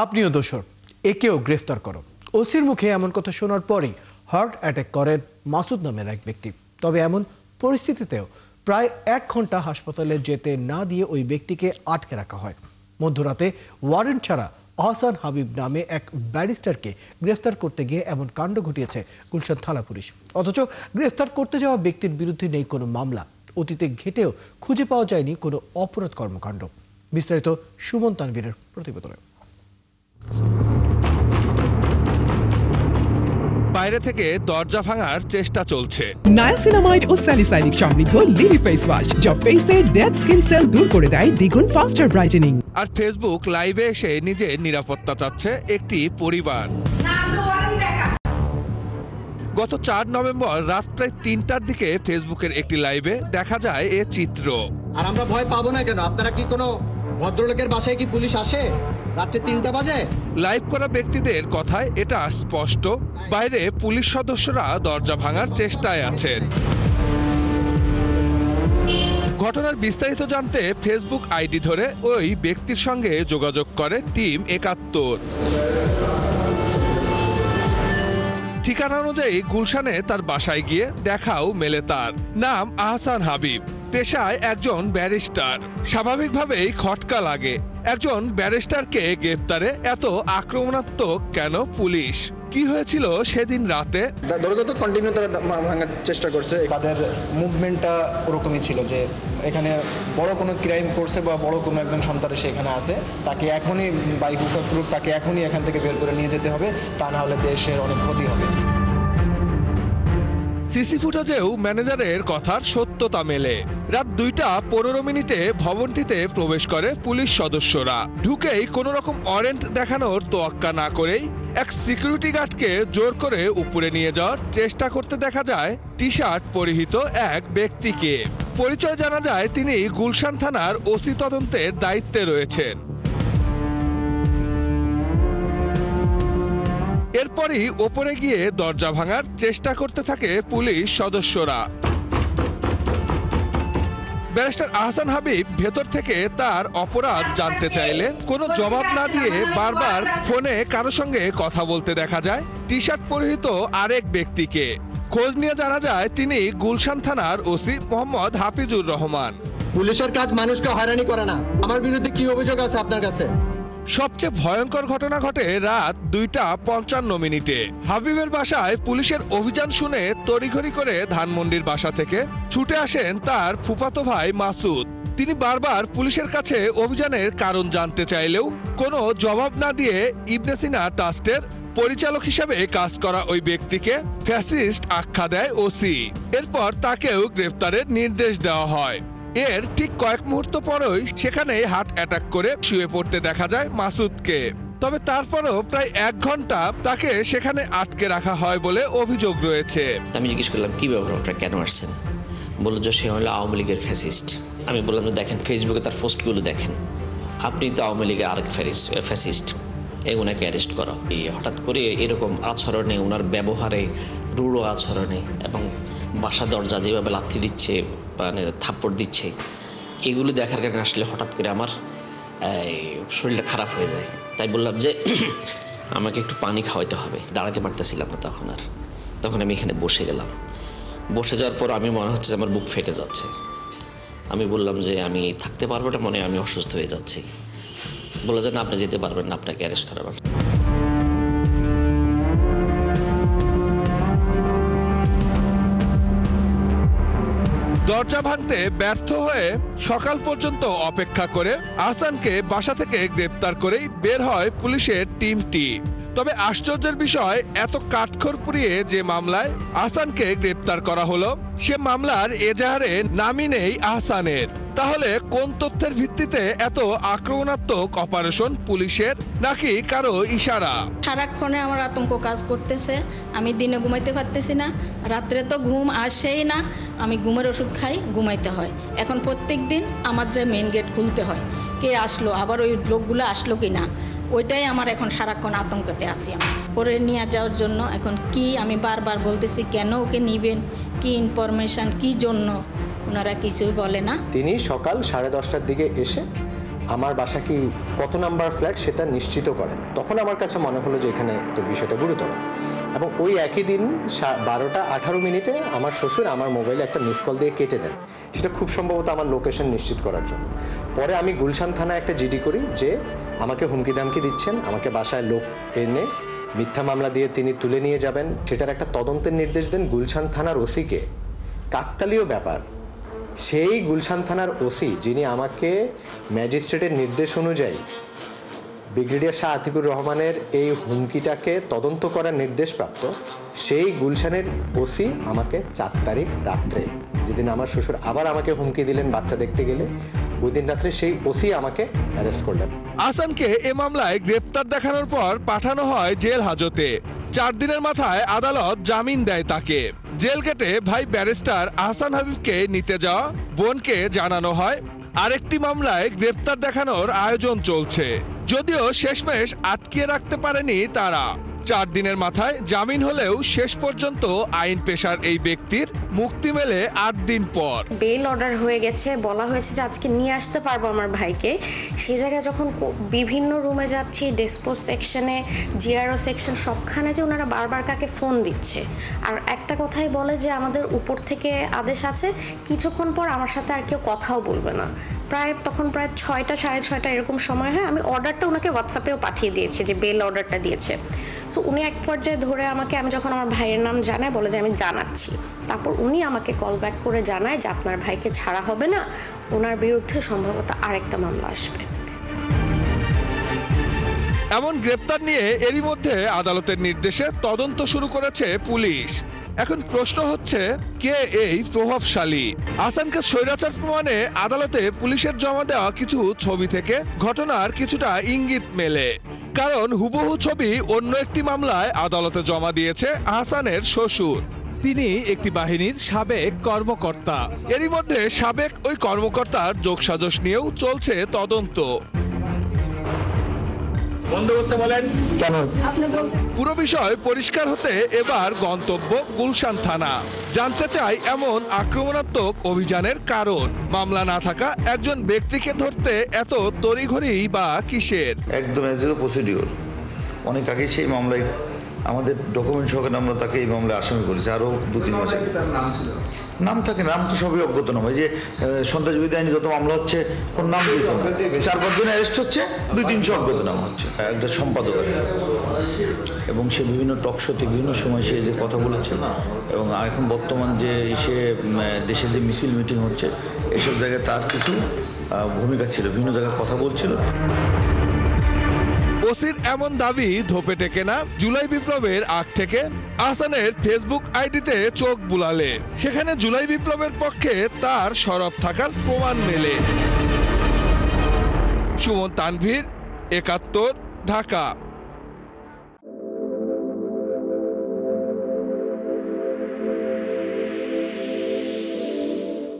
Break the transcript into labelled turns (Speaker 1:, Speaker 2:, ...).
Speaker 1: আপনিও দোষর, একেও গ্রেফতার করো। ওসির মুখে এমন কথা শোনার পরেই হার্ট অ্যাটাক করেন মাসুদ নামের এক ব্যক্তি। তবে এমন পরিস্থিতিতেও প্রায় 1 ঘন্টা হাসপাতালে যেতে না দিয়ে ওই ব্যক্তিকে আটকে রাখা হয়। মধ্যরাতে ওয়ারেন্ট ছাড়া আহসান হাবিব নামে এক ব্যারিস্টারকে গ্রেফতার করতে গিয়ে এমন কাণ্ড ঘটিয়েছে গুলশান থানা পুলিশ। অথচ গ্রেফতার করতে যাওয়া ব্যক্তির বিরুদ্ধে নেই কোনো মামলা, অতীতে ঘেটেও খুঁজে পাওয়া যায়নি কোনো অপরাধ কর্মকাণ্ড। বিস্তারিত সুমন তানভীরের প্রতিবেদনে।
Speaker 2: বাইরে থেকে দরজা ভাঙার চেষ্টা চলছে।
Speaker 3: নায়াসিনামাইড ও স্যালিসাইলিক সমৃদ্ধ লিলি ফেস ওয়াশ যা ফেসের ডেড স্কিন সেল দূর করে দেয় দ্বিগুণ ফাস্টার ব্রাইটেনিং।
Speaker 2: আর ফেসবুক লাইভে এসে নিজের নিরাপত্তা চাচ্ছে একটি পরিবার। গত 4 নভেম্বর রাত প্রায় 3টার দিকে ফেসবুকের একটি লাইভে দেখা যায় এ চিত্র।
Speaker 4: আর আমরা ভয় পাবো না কেন? আপনারা কি কোনো ভদ্রলোকের বাসায় কি পুলিশ আসে রাত্রে 3টা বাজে?
Speaker 2: লাইভ করা ব্যক্তিদের কথায় এটা স্পষ্ট, বাইরে পুলিশ সদস্যরা দরজা ভাঙার চেষ্টায় আছেন। ঘটনার বিস্তারিত জানতে ফেসবুক আইডি ধরে ওই ব্যক্তির সঙ্গে যোগাযোগ করে টিম 71। ঠিকানা অনুযায়ী গুলশানে তার বাসায় গিয়ে দেখাও মেলে। তার নাম আহসান হাবিব, পেশায় একজন ব্যারিস্টার। স্বাভাবিকভাবেই খটকা লাগে, একজন ব্যারিস্টারকে গ্রেফতারে এত আক্রমণাত্মক কেন পুলিশ? কি হয়েছিল সেদিন রাতে?
Speaker 5: দরজা তো কন্টিনিউ তারা ভাঙার চেষ্টা করছে। তাদের মুভমেন্টটা ওরকমই ছিল যে এখানে বড় কোনো ক্রাইম করছে বা বড় কোনো একজন সন্ত্রাসী সেখানে আছে, তাকে এখনই বাই হুক গ্রুপ তাকে এখনই এখান থেকে বের করে নিয়ে যেতে হবে, তা না হলে দেশের অনেক ক্ষতি হবে।
Speaker 2: সিসি ফুটেজেও ম্যানেজারের কথার সত্যতা মেলে। রাত 2:15 ভবনটিতে প্রবেশ করে পুলিশ সদস্যরা। ঢুকেই কোনো রকম ওয়ারেন্ট দেখানোর তোয়াক্কা না করেই এক সিকিউরিটি গার্ডকে জোর করে উপরে নিয়ে যাওয়ার চেষ্টা করতে দেখা যায় টি শার্ট পরিহিত এক ব্যক্তিকে। পরিচয় জানা যায় তিনি গুলশান থানার ওসি তদন্তের দায়িত্বে রয়েছেন। এরপরই ওপরে গিয়ে দরজা ভাঙার চেষ্টা করতে থাকে পুলিশ সদস্যরা। ব্যারিস্টার আহসান হাবিব ভেতর থেকে তার অপরাধ জানতে চাইলে কোনো জবাব না দিয়ে বারবার ফোনে কারো সঙ্গে কথা বলতে দেখা যায় টি শার্ট পরিহিত আরেক ব্যক্তিকে। খোঁজ নিয়ে জানা যায় তিনি গুলশান থানার ওসি মোহাম্মদ হাফিজুর রহমান।
Speaker 4: পুলিশের কাজ মানুষকে হয়রানি করে না। আমার বিরুদ্ধে কি অভিযোগ আছে আপনার কাছে?
Speaker 2: সবচেয়ে ভয়ঙ্কর ঘটনা ঘটে রাত 2:55। হাবিবের বাসায় পুলিশের অভিযান শুনে তড়িঘড়ি করে ধানমন্ডির বাসা থেকে ছুটে আসেন তার ফুফাতো ভাই মাসুদ। তিনি বারবার পুলিশের কাছে অভিযানের কারণ জানতে চাইলেও কোনো জবাব না দিয়ে ইবনে সিনা ট্রাস্টের পরিচালক হিসেবে কাজ করা ওই ব্যক্তিকে ফ্যাসিস্ট আখ্যা দেয় ওসি। এরপর তাকেও গ্রেফতারের নির্দেশ দেওয়া হয়। এর ঠিক কয়েক মুহূর্ত পরই সেখানে হার্ট অ্যাটাক করে শুয়ে পড়তে দেখা যায় মাসুদকে। তবে তারপরও প্রায় 1 ঘন্টা তাকে সেখানে আটকে রাখা হয় বলে অভিযোগ রয়েছে।
Speaker 6: আমি জিজ্ঞেস করলাম কি ব্যাপার, আপনারা কেন আসছেন? বলল যে সে হলো আওয়ামী লীগের ফ্যাসিস্ট। আমি বললাম যে দেখেন ফেসবুকে তার পোস্টগুলো দেখেন, আপনি তো আওয়ামী লীগের আরেক ফ্যাসিস্ট, ওনাকে অ্যারেস্ট করা। হঠাৎ করে এরকম আচরণে, ওনার ব্যবহারে, রূঢ় আচরণে এবং বাসা দরজা যেভাবে লাথি দিচ্ছে, মানে থাপ্পড় দিচ্ছে, এগুলো দেখার কারণে আসলে হঠাৎ করে আমার শরীরটা খারাপ হয়ে যায়। তাই বললাম যে আমাকে একটু পানি খাওয়াইতে হবে। দাঁড়াতে পারতেছিলাম না তখন আমি এখানে বসে গেলাম। বসে যাওয়ার পর আমি মনে হচ্ছে যে আমার বুক ফেটে যাচ্ছে। আমি বললাম যে আমি থাকতে পারবো না, মনে আমি অসুস্থ হয়ে যাচ্ছি। বলে যে না, আপনি যেতে পারবেন না, আপনাকে অ্যারেস্ট করা হবে।
Speaker 2: দরজা ভাঙতে ব্যর্থ হয়ে সকাল পর্যন্ত অপেক্ষা করে আহসানকে বাসা থেকে গ্রেপ্তার করেই বের হয় পুলিশের টিমটি। তবে আশ্চর্যের বিষয়, এত কাঠখড় পুড়িয়ে যে মামলায় আহসানকে গ্রেপ্তার করা হলো সে মামলার এজাহারে নামই নেই আহসানের। তাহলে কোন তথ্যের ভিত্তিতে এত আক্রমণাত্মক অপারেশন পুলিশের, নাকি কারো ইশারা?
Speaker 7: সারাক্ষণে আমার আতঙ্ক কাজ করতেছে। আমি দিনে ঘুমাইতে পারতেছি না, রাত্রে তো ঘুম আসেই না। আমি ঘুমের ওষুধ খাই, ঘুমাইতে হয়। এখন প্রত্যেক দিন আমার যে মেন গেট খুলতে হয়, কে আসলো, আবার ওই লোকগুলো আসলো কি না, ওইটাই আমার এখন সারাক্ষণ আতঙ্কতে আছি। আমি পরে নিয়ে যাওয়ার জন্য এখন কি আমি বারবার বলতেছি কেন ওকে নিবেন, কি ইনফরমেশন, কি জন্য, ওনারা কিছুই বলে না।
Speaker 5: তিনি সকাল 10:30টার দিকে এসে আমার বাসা কি কত নাম্বার ফ্ল্যাট সেটা নিশ্চিত করেন। তখন আমার কাছে মনে হলো যে এখানে তো বিষয়টা গুরুতর, এবং ওই একই দিন 12:18 আমার শ্বশুর আমার মোবাইলে একটা মিস কল দিয়ে কেটে দেন, সেটা খুব সম্ভবত আমার লোকেশন নিশ্চিত করার জন্য। পরে আমি গুলশান থানায় একটা জিডি করি যে আমাকে হুমকি ধামকি দিচ্ছেন, আমাকে বাসায় লোক এনে মিথ্যা মামলা দিয়ে তিনি তুলে নিয়ে যাবেন, সেটার একটা তদন্তের নির্দেশ দেন গুলশান থানার ওসিকে। কাকতালীয় ব্যাপার, সেই গুলশান থানার ওসি যিনি আমাকে ম্যাজিস্ট্রেটের নির্দেশ অনুযায়ী ব্রিগেডিয়ার শাহ আতিকুর রহমানের এই হুমকিটাকে তদন্ত করার নির্দেশপ্রাপ্ত, সেই গুলশানের ওসি আমাকে 4 তারিখ রাত্রে, যেদিন আমার শ্বশুর আবার আমাকে হুমকি দিলেন বাচ্চা দেখতে গেলে, ওই দিন রাত্রে সেই ওসি আমাকে অ্যারেস্ট করলেন।
Speaker 2: আহসানকে এ মামলায় গ্রেপ্তার দেখানোর পর পাঠানো হয় জেল হাজতে। 4 দিনের মাথায় আদালত জামিন দেয় তাকে। জেল গেটে ভাই ব্যারিস্টার আহসান হাবিবকে নিতে যাওয়া বোনকে জানানো হয় আরেকটি মামলায় গ্রেপ্তার দেখানোর আয়োজন চলছে, যদিও শেষমেশ আটকিয়ে রাখতে পারেনি তারা। 4 দিনের মাথায় জামিন হলেও শেষ পর্যন্ত আইন পেশার এই ব্যক্তির মুক্তি মেলে 8 দিন পর।
Speaker 8: বেল অর্ডার হয়ে গেছে, বলা হয়েছে যে আজকে নিয়ে আসতে পারবো আমার ভাইকে। সেই জায়গায় যখন বিভিন্ন রুমে যাচ্ছি, ডিসপোজ সেকশনে, জিআরও সেকশন, সবখানে যে ওনারা বারবার কাকে ফোন দিচ্ছে, আর একটা কথাই বলে যে আমাদের উপর থেকে আদেশ আছে, কিছুক্ষণ পর আমার সাথে আর কেউ কথাও বলবে না। তখন প্রায় 6টা 6:30 এরকম সময় হয়। আমি অর্ডারটা ওনাকে হোয়াটসঅ্যাপেও পাঠিয়ে দিয়েছি যে বেল অর্ডারটা দিয়েছে। সো উনি এক পর্যায়ে ধরে আমাকে, আমি যখন আমার ভাইয়ের নাম জানাই, বলে যে আমি জানাচ্ছি। তারপর উনি আমাকে কল ব্যাক করে জানায় যে আপনার ভাইকে ছাড়া হবে না, ওনার বিরুদ্ধে সম্ভবত আরেকটা মামলা আসবে।
Speaker 2: এমন গ্রেপ্তার নিয়ে এরই মধ্যে আদালতের নির্দেশে তদন্ত শুরু করেছে পুলিশ। এখন প্রশ্ন হচ্ছে, কে এই প্রভাবশালী? আহসানকে স্বৈরাচার প্রমাণে আদালতে পুলিশের জমা দেওয়া কিছু ছবি থেকে ঘটনার কিছুটা ইঙ্গিত মেলে, কারণ হুবহু ছবি অন্য একটি মামলায় আদালতে জমা দিয়েছে আহসানের শ্বশুর। তিনি একটি বাহিনীর সাবেক কর্মকর্তা। এরই মধ্যে সাবেক ওই কর্মকর্তার যোগসাজশ নিয়েও চলছে তদন্ত। পুরো বিষয় পরিষ্কার হতে এবার গন্তব্য গুলশান থানা। জানতে চাই এমন আক্রমণাত্মক অভিযানের কারণ। মামলা না থাকা একজন ব্যক্তিকে ধরতে এত তড়িঘড়ি বা কিসের?
Speaker 9: একদম এজ এ প্রসিডিওর, অনেক আগে সেই মামলায় আমাদের ডকুমেন্ট সহকারে আমরা তাকে এই মামলায় আসামি করেছি। আরও 2-3 মাস নাম থাকে, নাম তো সবই অজ্ঞাতনামা। এই যে সন্ত্রাসবিরোধী আইনে যত মামলা হচ্ছে কোন নাম দিত না, 4-5 জন অ্যারেস্ট হচ্ছে, 2-300 অজ্ঞাতনামা হচ্ছে। একটা সম্পাদক এবং সে বিভিন্ন টক শোতে বিভিন্ন সময় সে যে কথা বলেছে, এবং এখন বর্তমান যে সে দেশে যে মিছিল মিটিং হচ্ছে, এসব জায়গায় তার কিছু ভূমিকা ছিল, বিভিন্ন জায়গায় কথা বলছিল।
Speaker 2: ওসির এমন দাবি ধোপে টেকে না জুলাই বিপ্লবের আগ থেকে। আহসানের ফেসবুক আইডিতে চোখ বুলালে সেখানে জুলাই বিপ্লবের পক্ষে তার সরব থাকার প্রমাণ মেলে। সুমন তানভীর, 71, ঢাকা।